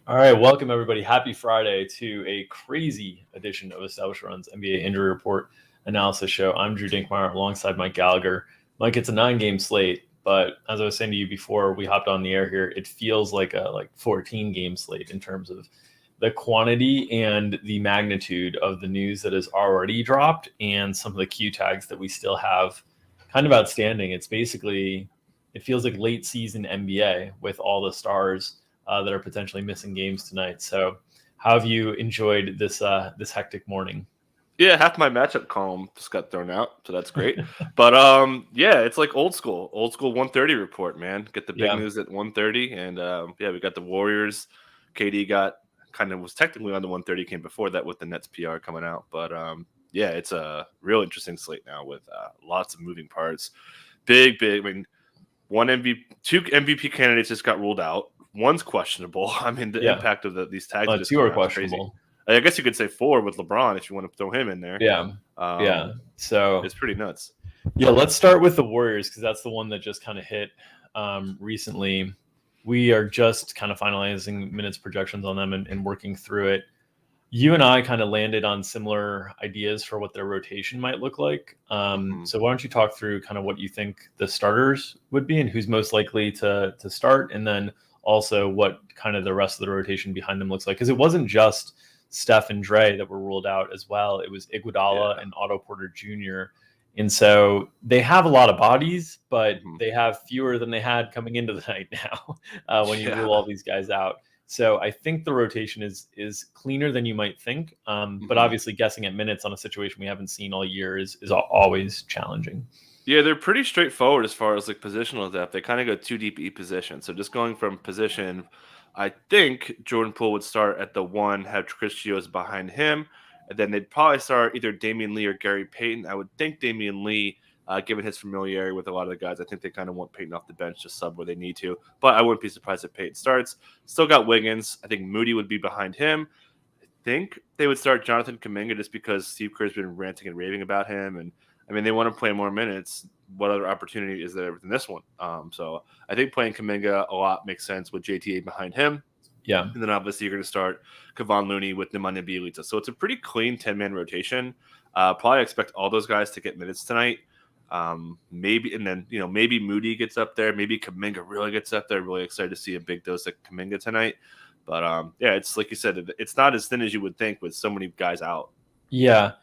All right, welcome everybody. Happy Friday to a crazy edition of Established Run's NBA Injury Report Analysis Show. I'm Drew Dinkmeyer alongside Mike Gallagher. Mike, it's a 9-game slate, but as I was saying to you before we hopped on the air here, it feels like a 14-game slate in terms of the quantity and the magnitude of the news that has already dropped and some of the Q tags that we still have kind of outstanding. It feels like late season NBA with all the stars that are potentially missing games tonight. So how have you enjoyed this hectic morning? Yeah, half my matchup column just got thrown out, so that's great. But yeah, it's like old school 1:30 report, man. Get the big news at 1:30, and yeah, we got the Warriors. KD was technically on the 1:30, came before that with the Nets PR coming out, but yeah, it's a real interesting slate now with lots of moving parts. Big. I mean, two MVP candidates just got ruled out. One's questionable. I mean, the impact of these tags just two are questionable. I guess you could say 4 with LeBron if you want to throw him in there. Yeah. So it's pretty nuts. Yeah, let's start with the Warriors because that's the one that just kind of hit recently. We are just kind of finalizing minutes projections on them and working through it. You and I kind of landed on similar ideas for what their rotation might look like. So why don't you talk through kind of what you think the starters would be and who's most likely to start, and then also what kind of the rest of the rotation behind them looks like. Because it wasn't just Steph and Dre that were ruled out as well. It was Iguodala and Otto Porter Jr. And so they have a lot of bodies, but they have fewer than they had coming into the night now when you rule all these guys out. So I think the rotation is cleaner than you might think. But obviously guessing at minutes on a situation we haven't seen all year is always challenging. Yeah, they're pretty straightforward as far as like positional depth. They kind of go 2 deep each position. So just going from position, I think Jordan Poole would start at the 1, have Chris Chios behind him, and then they'd probably start either Damian Lee or Gary Payton. I would think Damian Lee, given his familiarity with a lot of the guys. I think they kind of want Payton off the bench to sub where they need to, but I wouldn't be surprised if Payton starts. Still got Wiggins. I think Moody would be behind him. I think they would start Jonathan Kuminga just because Steve Kerr's been ranting and raving about him, and I mean, they want to play more minutes. What other opportunity is there than this one? So I think playing Kuminga a lot makes sense with JTA behind him. Yeah. And then obviously you're going to start Kevon Looney with Nemanja Bjelica. So it's a pretty clean 10-man rotation. Probably expect all those guys to get minutes tonight. Maybe Moody gets up there. Maybe Kuminga really gets up there. Really excited to see a big dose of Kuminga tonight. But yeah, it's like you said, it's not as thin as you would think with so many guys out. Yeah.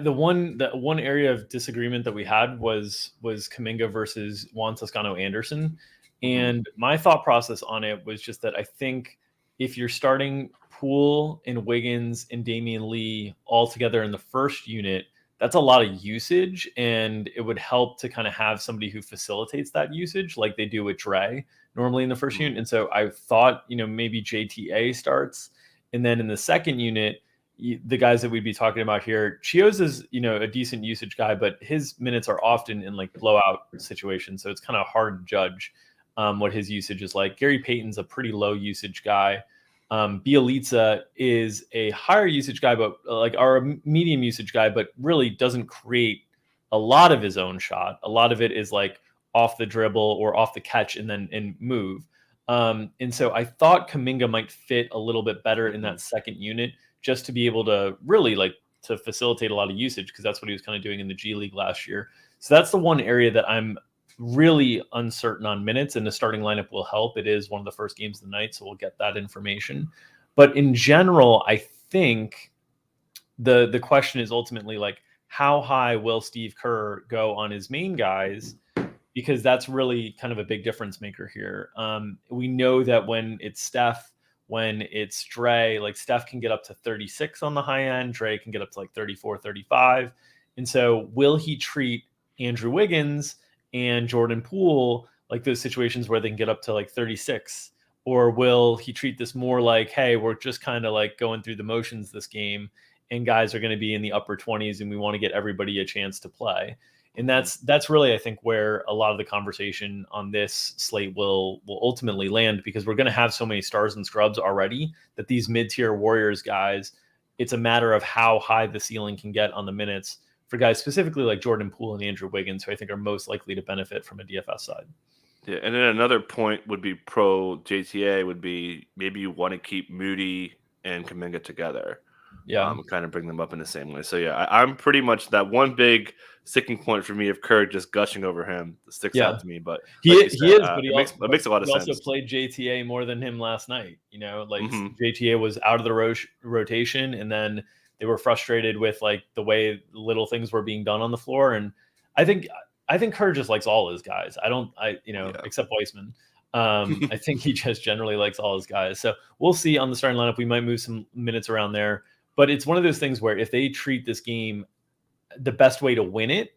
The one area of disagreement that we had was Kuminga versus Juan Toscano Anderson. And my thought process on it was just that I think if you're starting Poole and Wiggins and Damian Lee all together in the first unit, that's a lot of usage, and it would help to kind of have somebody who facilitates that usage like they do with Dre normally in the first unit. And so I thought, maybe JTA starts, and then in the second unit, the guys that we'd be talking about here, Chios is, a decent usage guy, but his minutes are often in like blowout situations. So it's kind of hard to judge what his usage is like. Gary Payton's a pretty low usage guy. Bjelica is a higher usage guy, but or a medium usage guy, but really doesn't create a lot of his own shot. A lot of it is like off the dribble or off the catch and move. And so I thought Kuminga might fit a little bit better in that second unit, just to be able to really to facilitate a lot of usage, because that's what he was kind of doing in the G League last year. So that's the one area that I'm really uncertain on minutes, and the starting lineup will help. It is one of the first games of the night, so we'll get that information. But in general, I think the question is ultimately like, how high will Steve Kerr go on his main guys? Because that's really kind of a big difference maker here. We know that when it's Steph, when it's Dre, like Steph can get up to 36 on the high end, Dre can get up to like 34, 35. And so will he treat Andrew Wiggins and Jordan Poole like those situations where they can get up to like 36? Or will he treat this more like, hey, we're just kind of like going through the motions this game, and guys are going to be in the upper 20s and we want to get everybody a chance to play? And that's really, I think, where a lot of the conversation on this slate will ultimately land, because we're going to have so many stars and scrubs already that these mid-tier Warriors guys, it's a matter of how high the ceiling can get on the minutes for guys specifically like Jordan Poole and Andrew Wiggins, who I think are most likely to benefit from a DFS side. Yeah, and then another point would be pro JTA would be maybe you want to keep Moody and Kuminga together, Yeah. kind of bring them up in the same way. So yeah, I'm pretty much that one big sticking point for me of Kerr just gushing over him sticks out Yeah. to me. But like He you he said, is, but it makes a lot of he also sense. played JTA more than him last night. Like Hmm. JTA was out of the rotation, and then they were frustrated with like the way little things were being done on the floor. And I think I think Kerr just likes all his guys. Yeah. Except Weissman. I think he just generally likes all his guys. So we'll see on the starting lineup. We might move some minutes around there, but it's one of those things where if they treat this game the best way to win it,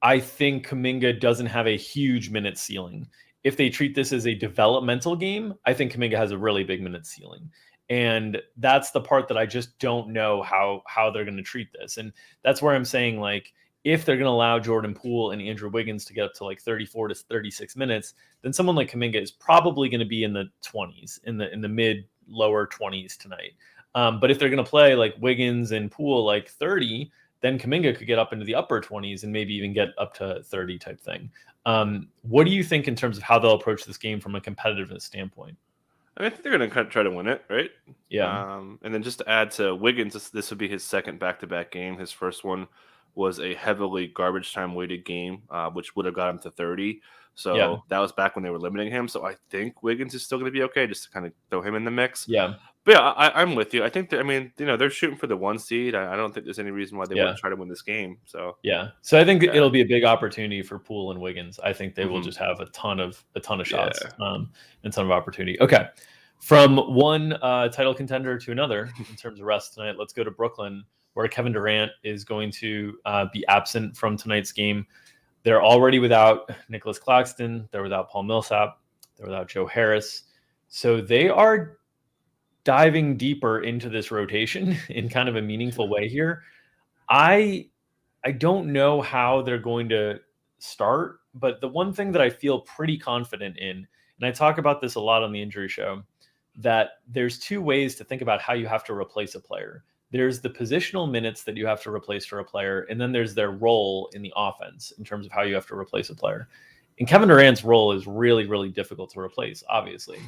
I think Kuminga doesn't have a huge minute ceiling. If they treat this as a developmental game, I think Kuminga has a really big minute ceiling. And that's the part that I just don't know how they're going to treat this. And that's where I'm saying, like, if they're going to allow Jordan Poole and Andrew Wiggins to get up to like 34 to 36 minutes, then someone like Kuminga is probably going to be in the 20s, in the mid lower 20s tonight. But if they're going to play like Wiggins and Poole like 30, then Kuminga could get up into the upper 20s and maybe even get up to 30 type thing. What do you think in terms of how they'll approach this game from a competitiveness standpoint? I think they're going to try to win it, right? Yeah. And then just to add to Wiggins, this would be his second back-to-back game. His first one was a heavily garbage time weighted game, which would have got him to 30. Yeah. So that was back when they were limiting him. So I think Wiggins is still going to be okay, just to kind of throw him in the mix. Yeah. But yeah, I'm with you. I think they're shooting for the 1 seed. I don't think there's any reason why they Yeah. wouldn't try to win this game. So Yeah. So I think yeah. it'll be a big opportunity for Poole and Wiggins. I think they will Mhm. just have a ton of shots, Yeah. and a ton of opportunity. Okay. From one title contender to another in terms of rest tonight, let's go to Brooklyn, where Kevin Durant is going to be absent from tonight's game. They're already without Nicholas Claxton. They're without Paul Millsap. They're without Joe Harris. So they are diving deeper into this rotation in kind of a meaningful way here. I don't know how they're going to start, but the one thing that I feel pretty confident in, and I talk about this a lot on the injury show, that there's two ways to think about how you have to replace a player. There's the positional minutes that you have to replace for a player, and then there's their role in the offense in terms of how you have to replace a player. And Kevin Durant's role is really, really difficult to replace, obviously.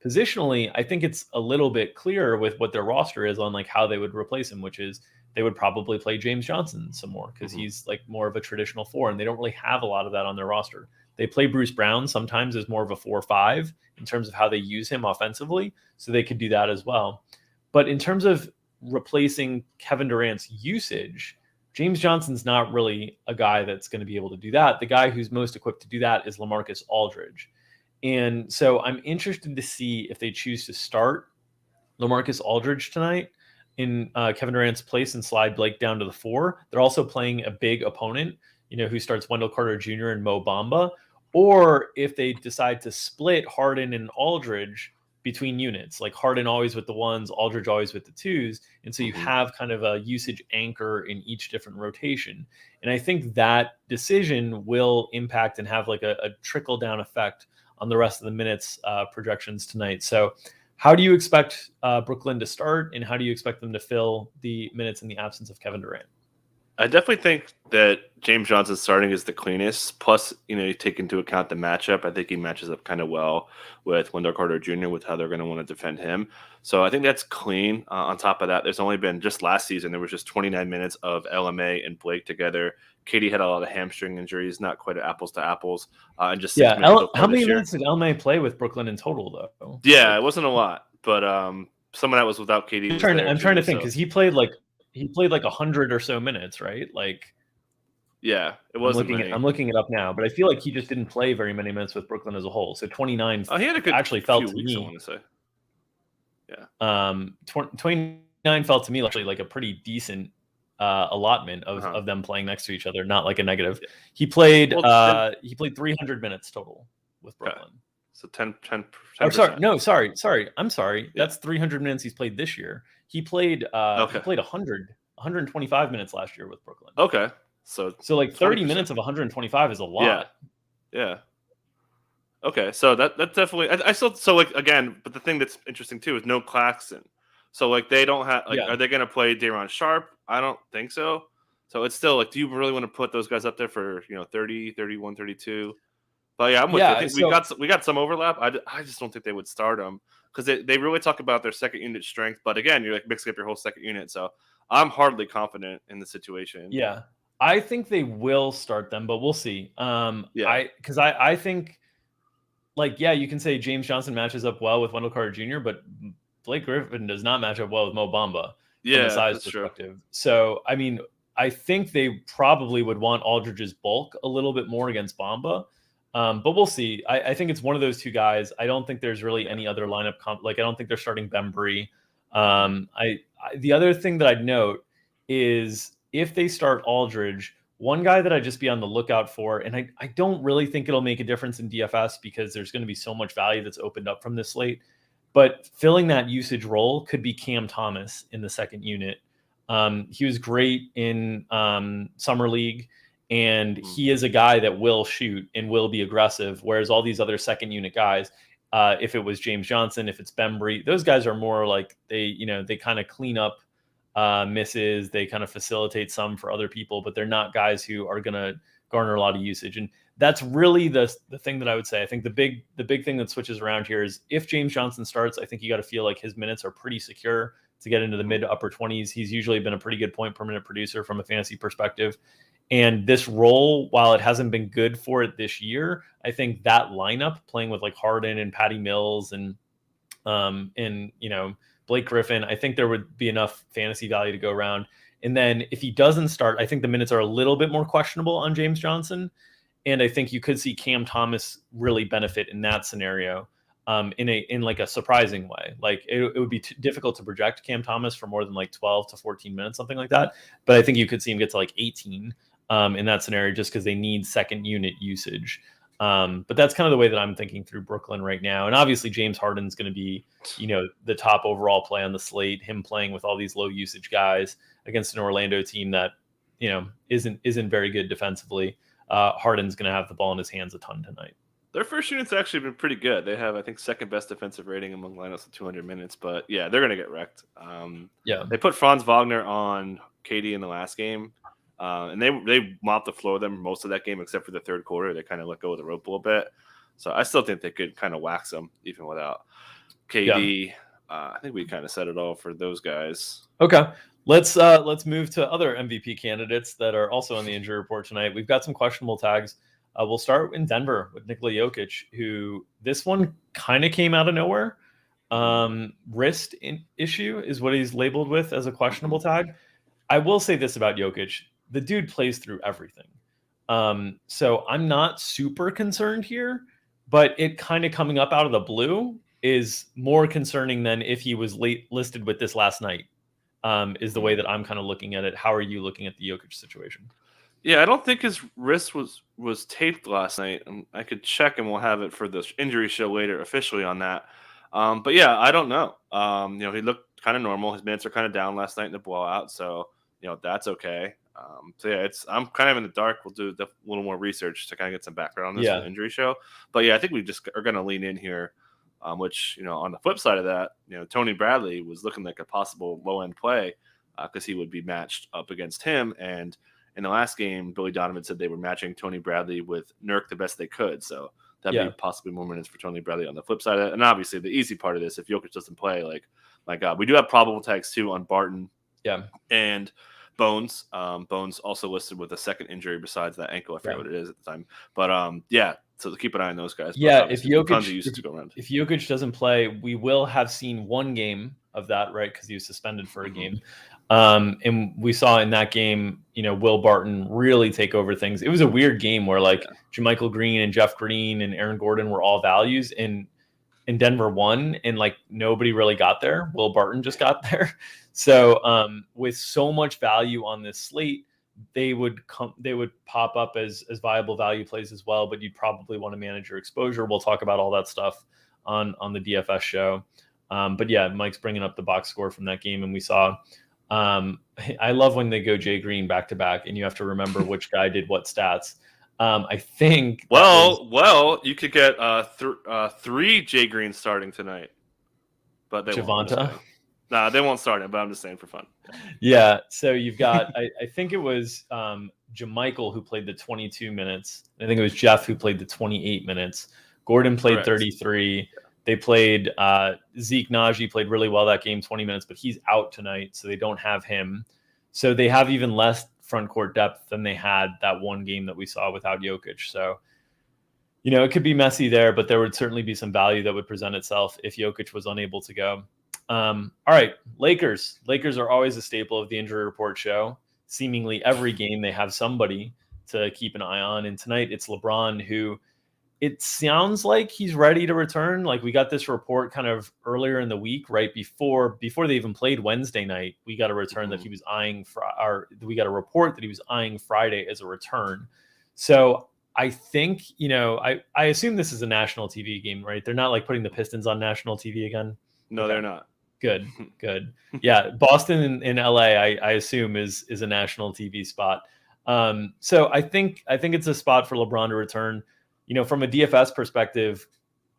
Positionally, I think it's a little bit clearer with what their roster is on like how they would replace him, which is they would probably play James Johnson some more because he's like more of a traditional four, and they don't really have a lot of that on their roster. They play Bruce Brown sometimes as more of a 4-5 in terms of how they use him offensively, so they could do that as well. But in terms of replacing Kevin Durant's usage, James Johnson's not really a guy that's going to be able to do that. The guy who's most equipped to do that is LaMarcus Aldridge. And so I'm interested to see if they choose to start LaMarcus Aldridge tonight in Kevin Durant's place and slide Blake down to the 4. They're also playing a big opponent, who starts Wendell Carter Jr. and Mo Bamba, or if they decide to split Harden and Aldridge between units, like Harden always with the 1s, Aldridge always with the 2s. And so you have kind of a usage anchor in each different rotation. And I think that decision will impact and have like a trickle down effect on the rest of the minutes projections tonight. So how do you expect Brooklyn to start, and how do you expect them to fill the minutes in the absence of Kevin Durant? I definitely think that James Johnson starting is the cleanest. Plus, you take into account the matchup. I think he matches up kind of well with Wendell Carter Jr. with how they're going to want to defend him. So I think that's clean. On top of that, there's only been just last season, there was just 29 minutes of LMA and Blake together. Katie had a lot of hamstring injuries, not quite apples to apples. And just 6 minutes so far how many this year. minutes did LMA play with Brooklyn in total, though? Yeah, it wasn't a lot, but someone that was without Katie was there. I'm trying to think because he played like 100 or so minutes, right? Like, yeah, it wasn't many. I'm looking it up now, but I feel like he just didn't play very many minutes with Brooklyn as a whole. So 29. He had a good actually felt to weeks, me. I want to say. Yeah. 29 felt to me actually like a pretty decent allotment of them playing next to each other, not like a negative. Yeah. He played 300 minutes total with Brooklyn. Okay. So 10. Oh, sorry. No, sorry. I'm sorry. Yeah. That's 300 minutes he's played this year. He played 125 minutes last year with Brooklyn. Okay. So like 30 minutes of 125 is a lot. Yeah. Okay. So that's definitely I still like again, but the thing that's interesting too is no Claxton. So like they don't have are they gonna play Day'Ron Sharp? I don't think so. So it's still like, do you really want to put those guys up there for 30, 31, 32? But yeah, I'm with you. I think So we got some overlap. I just don't think they would start him because they really talk about their second unit strength. But again, you're like mixing up your whole second unit. So I'm hardly confident in the situation. yeah, I think they will start them, but we'll see. Yeah. I think, like, yeah, you can say James Johnson matches up well with Wendell Carter Jr., but Blake Griffin does not match up well with Mo Bamba from a Yeah, size that's true. perspective. So, I mean, I think they probably would want Aldridge's bulk a little bit more against Bamba. But we'll see. I think it's one of those two guys. I don't think there's really any other lineup. I don't think they're starting Bembry. The other thing that I'd note is if they start Aldridge, one guy that I'd just be on the lookout for, and I don't really think it'll make a difference in DFS because there's going to be so much value that's opened up from this slate. But filling that usage role could be Cam Thomas in the second unit. He was great in Summer League, and he is a guy that will shoot and will be aggressive, whereas all these other second unit guys, if it was James Johnson, if it's Bembry, those guys are more like they kind of clean up misses. They kind of facilitate some for other people, but they're not guys who are going to garner a lot of usage. And that's really the thing that I would say. I think the big thing that switches around here is if James Johnson starts, I think you got to feel like his minutes are pretty secure to get into the mid to upper 20s. He's usually been a pretty good point per minute producer from a fantasy perspective. And this role, while it hasn't been good for it this year, I think that lineup playing with like Harden and Patty Mills and Blake Griffin, I think there would be enough fantasy value to go around. And then if he doesn't start, I think the minutes are a little bit more questionable on James Johnson. And I think you could see Cam Thomas really benefit in that scenario in like a surprising way. Like it would be difficult to project Cam Thomas for more than like 12 to 14 minutes, something like that. But I think you could see him get to like 18 in that scenario just because they need second unit usage. But that's kind of the way that I'm thinking through Brooklyn right now. And obviously James Harden's going to be, the top overall play on the slate, him playing with all these low usage guys against an Orlando team that, isn't very good defensively. Harden's going to have the ball in his hands a ton tonight. Their first unit's actually been pretty good. They have, I think, second best defensive rating among lineups at 200 minutes. But yeah, they're going to get wrecked. They put Franz Wagner on KD in the last game. And they mopped the floor with them most of that game, except for the third quarter. They kind of let go of the rope a little bit. So I still think they could kind of wax them even without KD. Yeah. I think we kind of said it all for those guys. Okay. Let's move to other MVP candidates that are also on the injury report tonight. We've got some questionable tags. We'll start in Denver with Nikola Jokic, who this one kind of came out of nowhere. Wrist issue is what he's labeled with as a questionable tag. I will say this about Jokic. The dude plays through everything. So I'm not super concerned here, but it kind of coming up out of the blue is more concerning than if he was listed with this last night, is the way that I'm kind of looking at it. How are you looking at the Jokic situation? Yeah, I don't think his wrist was taped last night. I could check and we'll have it for the injury show later officially on that. But yeah, I don't know. He looked kind of normal. His minutes are kind of down last night in the blowout. So, that's okay. So yeah, I'm kind of in the dark. We'll do a little more research to kind of get some background on this injury show. But yeah, I think we just are going to lean in here, which, on the flip side of that, Tony Bradley was looking like a possible low end play because he would be matched up against him. And in the last game, Billy Donovan said they were matching Tony Bradley with Nurk the best they could. So that'd be possibly more minutes for Tony Bradley on the flip side of it. And obviously the easy part of this, if Jokic doesn't play, like, my God, we do have probable tags too on Barton. Yeah. And Bones. Bones also listed with a second injury besides that ankle. I forget what it is at the time. But so keep an eye on those guys. Yeah, if Jokic doesn't play, we will have seen one game of that, right? Because he was suspended for a game. And we saw in that game, Will Barton really take over things. It was a weird game where JaMychal Green and Jeff Green and Aaron Gordon were all values, and Denver won, and nobody really got there. Will Barton just got there. So with so much value on this slate, they would pop up as viable value plays as well, but you'd probably want to manage your exposure. We'll talk about all that stuff on the DFS show. But yeah, Mike's bringing up the box score from that game, and we saw. I love when they go Jay Green back to back, and you have to remember which guy did what stats. I think. Well, you could get 3 Jay Green starting tonight, but they Javonte. Nah, they won't start him, but I'm just saying for fun. Yeah. So you've got, I think it was Jamichael who played the 22 minutes. I think it was Jeff who played the 28 minutes. Gordon played Correct. 33. They played Zeke Najee played really well that game, 20 minutes, but he's out tonight, so they don't have him. So they have even less front court depth than they had that one game that we saw without Jokic. So, it could be messy there, but there would certainly be some value that would present itself if Jokic was unable to go. All right, Lakers. Lakers are always a staple of the injury report show. Seemingly every game they have somebody to keep an eye on. And tonight it's LeBron, who it sounds like he's ready to return. Like, we got this report kind of earlier in the week, right before they even played Wednesday night. We got a return that he was eyeing we got a report that he was eyeing Friday as a return. So I think, I assume this is a national TV game, right? They're not like putting the Pistons on national TV again. No, okay. They're not. Good. Yeah, Boston in LA, I assume is a national TV spot. So I think it's a spot for LeBron to return. From a DFS perspective,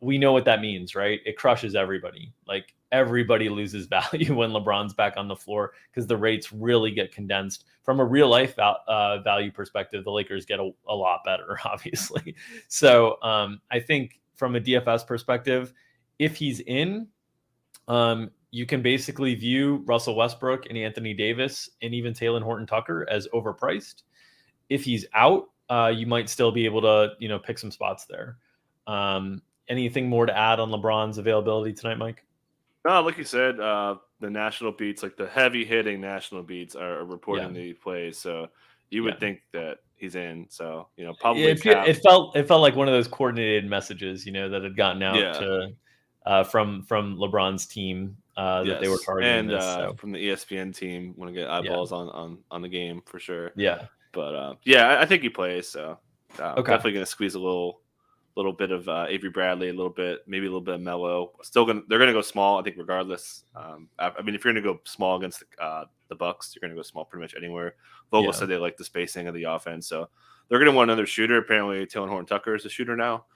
we know what that means, right? It crushes everybody. Like, everybody loses value when LeBron's back on the floor because the rates really get condensed. From a real life value perspective, the Lakers get a lot better, obviously. So I think from a DFS perspective, if he's in, you can basically view Russell Westbrook and Anthony Davis and even Talen Horton-Tucker as overpriced. If he's out, you might still be able to, pick some spots there. Anything more to add on LeBron's availability tonight, Mike? No, like you said, the national beats, like the heavy hitting national beats, are reporting that he plays. So you would think that he's in. So probably it felt like one of those coordinated messages, that had gotten out to from LeBron's team that they were targeting, and from the ESPN team want to get eyeballs on the game for sure. Yeah, but I think he plays. So definitely going to squeeze a little bit of Avery Bradley, maybe a little bit of Melo. They're gonna go small, I think, regardless. I mean, if you're gonna go small against the Bucks, you're gonna go small pretty much anywhere. Vogel said they like the spacing of the offense, so they're gonna want another shooter. Apparently, Talen Horton-Tucker is a shooter now,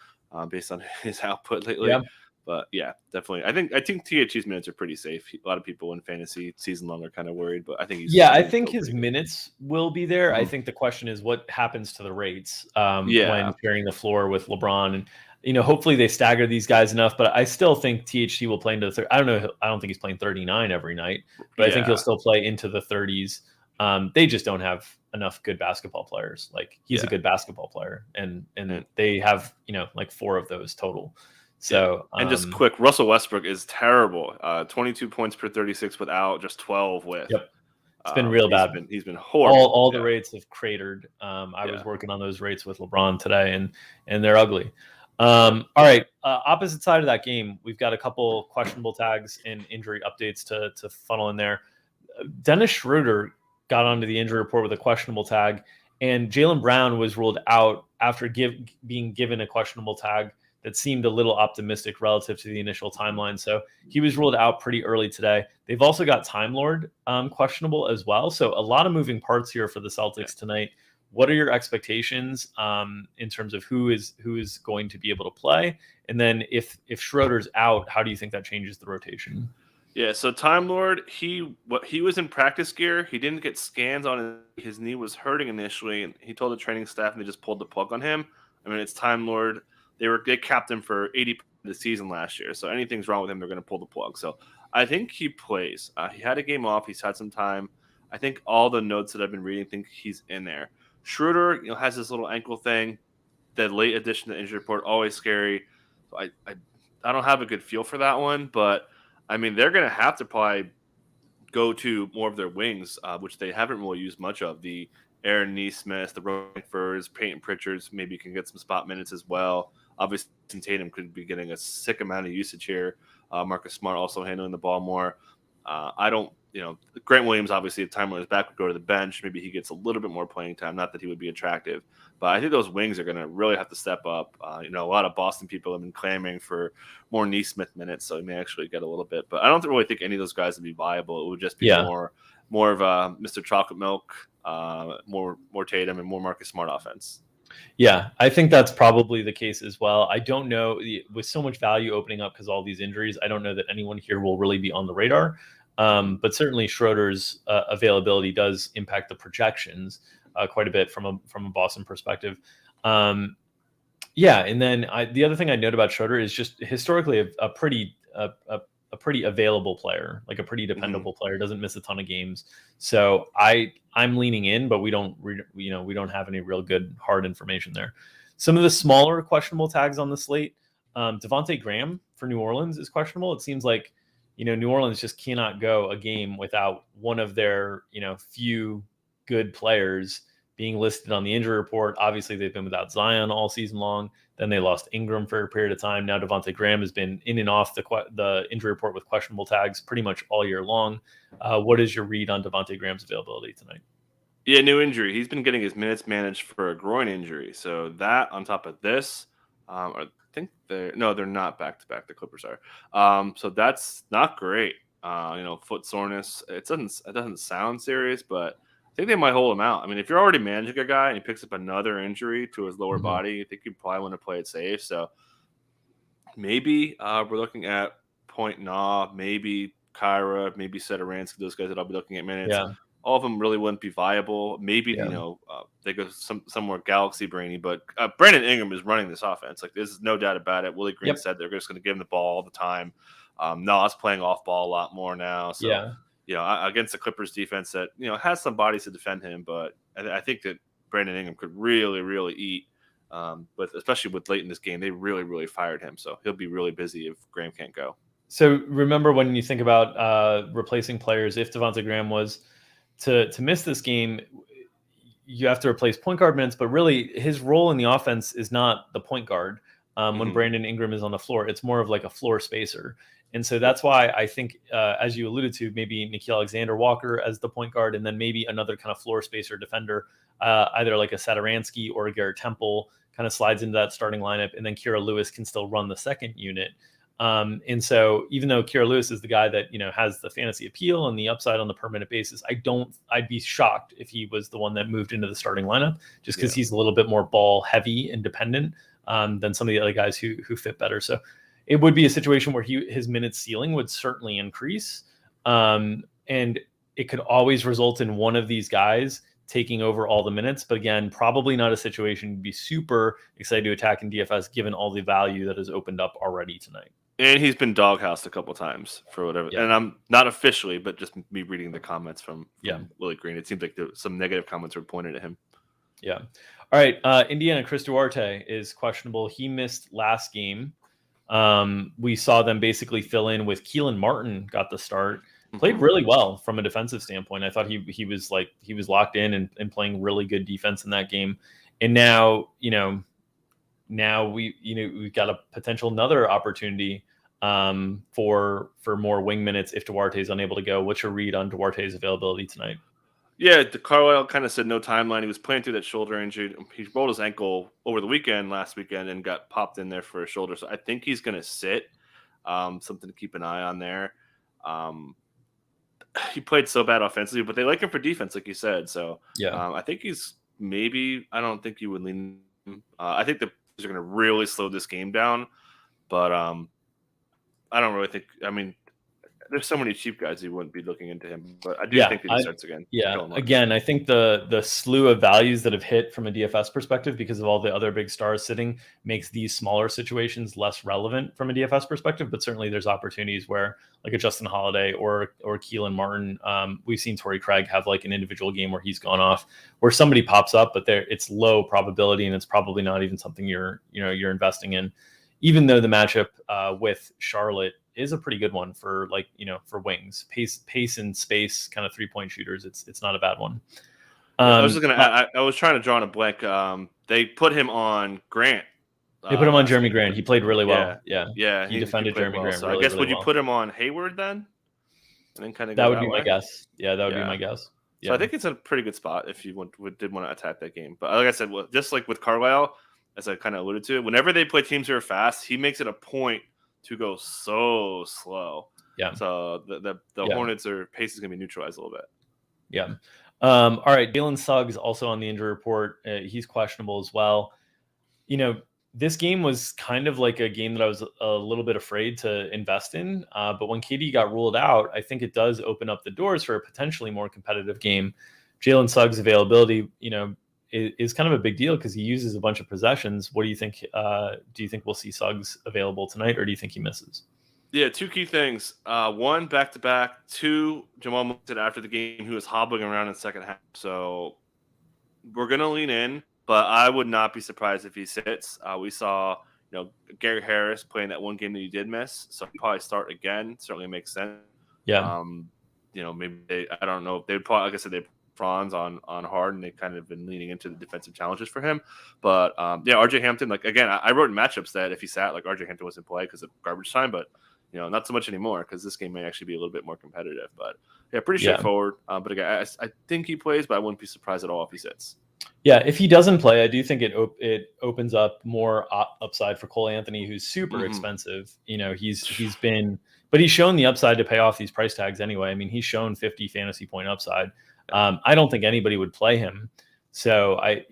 based on his output lately. Yeah. But yeah, definitely. I think THT's minutes are pretty safe. A lot of people in fantasy season long are kind of worried, but I think I think his minutes will be there. I think the question is what happens to the rates when sharing the floor with LeBron, and hopefully they stagger these guys enough. But I still think THT will play into the I don't think he's playing 39 every night, but I think he'll still play into the 30s. They just don't have enough good basketball players. Like, he's a good basketball player, and they have like 4 of those total. So and just quick, Russell Westbrook is terrible. 22 points per 36 without, just 12 with. Yep, it's been real bad. He's been horrible. All the rates have cratered. I was working on those rates with LeBron today, and they're ugly. All right, opposite side of that game, we've got a couple questionable tags and injury updates to funnel in there. Dennis Schroeder got onto the injury report with a questionable tag, and Jaylen Brown was ruled out after being given a questionable tag that seemed a little optimistic relative to the initial timeline. So he was ruled out pretty early today. They've also got Time Lord questionable as well. So a lot of moving parts here for the Celtics tonight. What are your expectations in terms of who is going to be able to play? And then if Schroeder's out, how do you think that changes the rotation? Yeah, so Time Lord, he was in practice gear. He didn't get scans on his knee was hurting initially, and he told the training staff and they just pulled the plug on him. I mean, it's Time Lord. They capped him for 80% of the season last year. So anything's wrong with him, they're going to pull the plug. So I think he plays. He had a game off. He's had some time. I think all the notes that I've been reading think he's in there. Schroeder, has this little ankle thing. The late addition to the injury report, always scary. So I don't have a good feel for that one. But, I mean, they're going to have to probably go to more of their wings, which they haven't really used much of. The Aaron Nesmith, the Rockfords, Peyton Pritchards maybe can get some spot minutes as well. Obviously, Tatum could be getting a sick amount of usage here. Marcus Smart also handling the ball more. Grant Williams, obviously, if Time Lord's back, would go to the bench. Maybe he gets a little bit more playing time. Not that he would be attractive. But I think those wings are going to really have to step up. A lot of Boston people have been clamoring for more Nesmith minutes, so he may actually get a little bit. But I don't really think any of those guys would be viable. It would just be more of a Mr. Chocolate Milk, more Tatum, and more Marcus Smart offense. Yeah, I think that's probably the case as well. I don't know, with so much value opening up because all these injuries, I don't know that anyone here will really be on the radar. But certainly Schroeder's availability does impact the projections quite a bit from a Boston perspective. Yeah, and then the other thing I'd note about Schroeder is just historically a pretty available player, like a pretty dependable player, doesn't miss a ton of games. So I'm leaning in, but we don't have any real good hard information there. Some of the smaller questionable tags on the slate, Devontae Graham for New Orleans is questionable. It seems like New Orleans just cannot go a game without one of their few good players being listed on the injury report. Obviously, they've been without Zion all season long. Then they lost Ingram for a period of time. Now Devontae Graham has been in and off the injury report with questionable tags pretty much all year long. What is your read on Devontae Graham's availability tonight? Yeah, new injury. He's been getting his minutes managed for a groin injury. So that on top of this, I think they're not back to back. The Clippers are. So that's not great. Foot soreness. It doesn't sound serious, but I think they might hold him out. I mean, if you're already managing a guy and he picks up another injury to his lower body, I think you probably want to play it safe. So maybe we're looking at Point Na, maybe Kyra, maybe Sederansky, those guys that I'll be looking at minutes. Yeah. All of them really wouldn't be viable. Maybe, they go somewhere galaxy brainy, but Brandon Ingram is running this offense. Like, there's no doubt about it. Willie Green said they're just going to give him the ball all the time. Nas playing off ball a lot more now. So, against the Clippers defense that, has some bodies to defend him, but I think that Brandon Ingram could really, really eat. But especially with late in this game, they really, really fired him. So he'll be really busy if Graham can't go. So remember, when you think about replacing players, if Devontae Graham was to miss this game, you have to replace point guard minutes, but really his role in the offense is not the point guard. When Brandon Ingram is on the floor, it's more of like a floor spacer. And so that's why I think, as you alluded to, maybe Nickeil Alexander-Walker as the point guard, and then maybe another kind of floor spacer defender, either like a Sederansky or a Garrett Temple kind of slides into that starting lineup, and then Kira Lewis can still run the second unit. And so even though Kira Lewis is the guy that, has the fantasy appeal and the upside on the per minute basis, I'd be shocked if he was the one that moved into the starting lineup, just because he's a little bit more ball heavy and dependent than some of the other guys who fit better. So it would be a situation where his minutes ceiling would certainly increase. And it could always result in one of these guys taking over all the minutes. But again, probably not a situation you'd be super excited to attack in DFS, given all the value that has opened up already tonight. And he's been doghoused a couple times for whatever. Yeah. And I'm not officially, but just me reading the comments from Willie Green. It seems like some negative comments were pointed at him. Yeah. All right. Indiana, Chris Duarte is questionable. He missed last game. We saw them basically fill in with Keelan Martin got the start. Played really well from a defensive standpoint. I thought he was locked in and playing really good defense in that game. And now, we've got a potential another opportunity for more wing minutes if Duarte is unable to go. What's your read on Duarte's availability tonight? Yeah, Carlisle kind of said no timeline. He was playing through that shoulder injury. He rolled his ankle over the last weekend, and got popped in there for a shoulder. So I think he's going to sit. Something to keep an eye on there. He played so bad offensively, but they like him for defense, like you said. So I think I don't think you would lean. I think the Pacers are going to really slow this game down, but I don't really think. I mean, there's so many cheap guys who wouldn't be looking into him, but I do think that he starts again. Yeah, again, I think the slew of values that have hit from a DFS perspective because of all the other big stars sitting makes these smaller situations less relevant from a DFS perspective. But certainly there's opportunities where, like a Justin Holiday or Keelan Martin, we've seen Torrey Craig have like an individual game where he's gone off, where somebody pops up, but it's low probability and it's probably not even something you're investing in, even though the matchup with Charlotte is a pretty good one for for wings, pace and space kind of 3-point shooters. It's not a bad one. I was just gonna. I was trying to draw on a blank. They put him on Grant. They put him on Jeremy Grant. He played really well. Yeah. He defended Jeremy Grant. So I guess would you put him on Hayward then? And then kind of that would be my guess. Yeah, that would be my guess. So I think it's a pretty good spot if you did want to attack that game. But like I said, just like with Carlisle, as I kind of alluded to, whenever they play teams who are fast, he makes it a point to go so slow. Yeah. So the Hornets' pace is going to be neutralized a little bit. Yeah. All right. Jalen Suggs also on the injury report. He's questionable as well. this game was kind of like a game that I was a little bit afraid to invest in. But when KD got ruled out, I think it does open up the doors for a potentially more competitive game. Jalen Suggs' availability, is kind of a big deal because he uses a bunch of possessions. What do you think? Do you think we'll see Suggs available tonight, or do you think he misses? Yeah, two key things. One, back-to-back. Two, Jamal said after the game he was hobbling around in the second half. So we're going to lean in, but I would not be surprised if he sits. We saw, Gary Harris playing that one game that he did miss, so he'll probably start again. Certainly makes sense. Yeah. Maybe I don't know. They'd probably, like I said, they Franz on Harden. They kind of been leaning into the defensive challenges for him. But RJ Hampton, I wrote in matchups that if he sat, RJ Hampton was in play because of garbage time, but not so much anymore because this game may actually be a little bit more competitive. But yeah, pretty straightforward. But again, I think he plays, but I wouldn't be surprised at all if he sits. Yeah, if he doesn't play, I do think it opens up more upside for Cole Anthony, who's super expensive. He's been, but he's shown the upside to pay off these price tags anyway. I mean, he's shown 50 fantasy point upside. I don't think anybody would play him. So I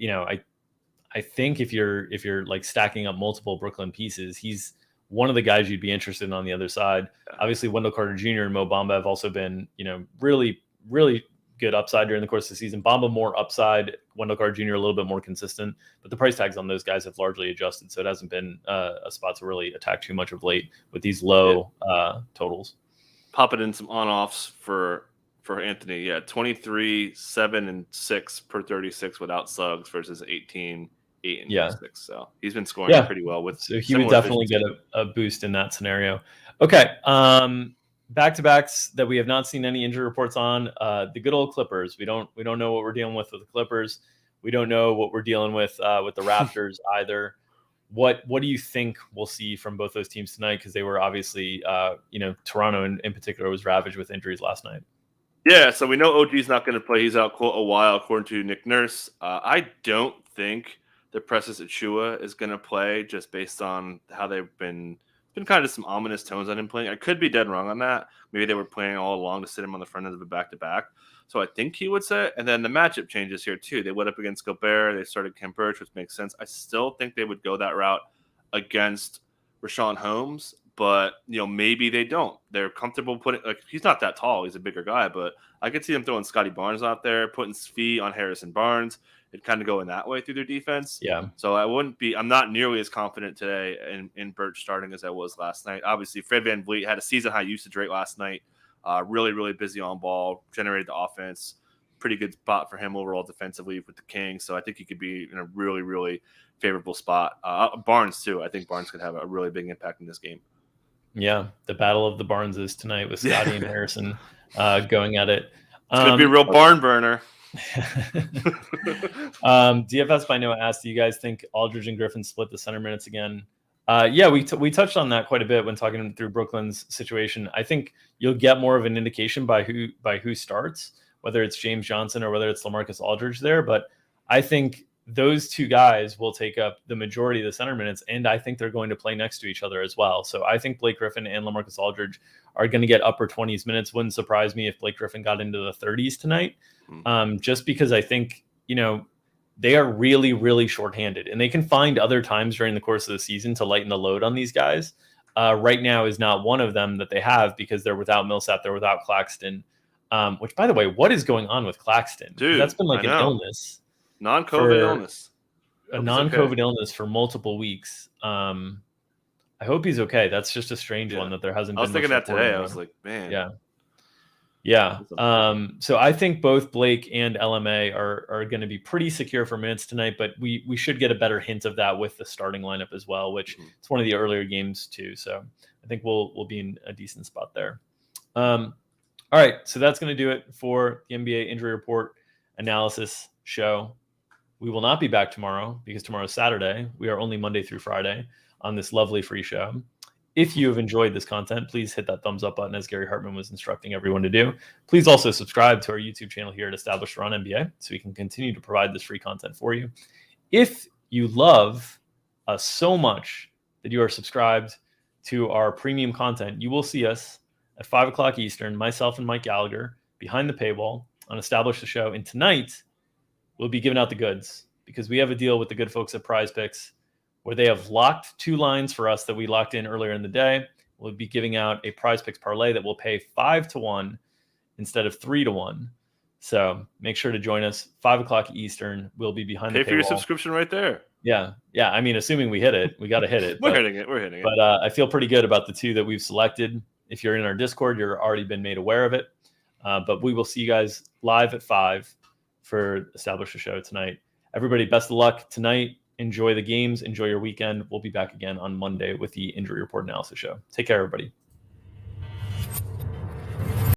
think if you're stacking up multiple Brooklyn pieces, he's one of the guys you'd be interested in on the other side. Obviously, Wendell Carter Jr. and Mo Bamba have also been, really, really good upside during the course of the season. Bamba more upside, Wendell Carter Jr. a little bit more consistent, but the price tags on those guys have largely adjusted, so it hasn't been a spot to really attack too much of late with these low totals. Popping in some on-offs for Anthony. Yeah, 23, 7, and 6 per 36 without Suggs versus 18, 8, and 6. So he's been scoring pretty well with. So he would definitely get a boost in that scenario. Okay. Back-to-backs that we have not seen any injury reports on. The good old Clippers. We don't know what we're dealing with the Clippers. We don't know what we're dealing with the Raptors either. What do you think we'll see from both those teams tonight? Because they were obviously, Toronto in particular was ravaged with injuries last night. Yeah, so we know OG's not going to play. He's out a while, according to Nick Nurse. I don't think that Precious Achiuwa is going to play, just based on how they've been kind of some ominous tones on him playing. I could be dead wrong on that. Maybe they were playing all along to sit him on the front end of a back-to-back. So I think he would sit. And then the matchup changes here, too. They went up against Gobert. They started Khem Birch, which makes sense. I still think they would go that route against Rashawn Holmes, but, maybe they don't. They're comfortable putting – he's not that tall. He's a bigger guy, but I could see them throwing Scotty Barnes out there, putting Svi on Harrison Barnes. It'd kind of go in that way through their defense. Yeah. So I'm not nearly as confident today in Birch starting as I was last night. Obviously, Fred VanVleet had a season-high usage rate last night. Really, really busy on ball, generated the offense. Pretty good spot for him overall defensively with the Kings. So I think he could be in a really, really favorable spot. Barnes, too. I think Barnes could have a really big impact in this game. Yeah, the battle of the Barneses tonight with Scotty and Harrison going at it. It's going to be a real barn burner. DFS by Noah asked, do you guys think Aldridge and Griffin split the center minutes again? Yeah, we touched on that quite a bit when talking through Brooklyn's situation. I think you'll get more of an indication by who starts, whether it's James Johnson or whether it's LaMarcus Aldridge there. But I think those two guys will take up the majority of the center minutes, and I think they're going to play next to each other as well. So I think Blake Griffin and LaMarcus Aldridge are going to get upper 20s minutes. Wouldn't surprise me if Blake Griffin got into the 30s tonight, just because I think, they are really, really shorthanded, and they can find other times during the course of the season to lighten the load on these guys. Right now is not one of them that they have because they're without Millsap, they're without Claxton, which, by the way, what is going on with Claxton? Dude, that's been like an illness. Non-COVID illness. A non-COVID illness for multiple weeks. I hope he's okay. That's just a strange one that there hasn't been. I was thinking that today. I was like, man. Yeah. So I think both Blake and LMA are going to be pretty secure for minutes tonight, but we should get a better hint of that with the starting lineup as well, which it's one of the earlier games too. So I think we'll be in a decent spot there. All right. So that's going to do it for the NBA injury report analysis show. We will not be back tomorrow because tomorrow is Saturday. We are only Monday through Friday on this lovely free show. If you have enjoyed this content, please hit that thumbs up button as Gary Hartman was instructing everyone to do. Please also subscribe to our YouTube channel here at Established Run NBA so we can continue to provide this free content for you. If you love us so much that you are subscribed to our premium content, you will see us at 5 o'clock Eastern, myself and Mike Gallagher, behind the paywall on Establish the Show. And tonight, we'll be giving out the goods because we have a deal with the good folks at Prize Picks where they have locked 2 lines for us that we locked in earlier in the day. We'll be giving out a Prize Picks parlay that will pay 5-1 instead of 3-1. So make sure to join us 5 o'clock Eastern. We'll be behind the paywall. Pay for your subscription right there. Yeah. I mean, assuming we hit it, we got to hit it. We're hitting it. But I feel pretty good about the 2 that we've selected. If you're in our Discord, you're already been made aware of it. But we will see you guys live at 5 for Establish a Show tonight. Everybody, best of luck tonight. Enjoy the games. Enjoy your weekend. We'll be back again on Monday with the Injury Report Analysis Show. Take care, everybody.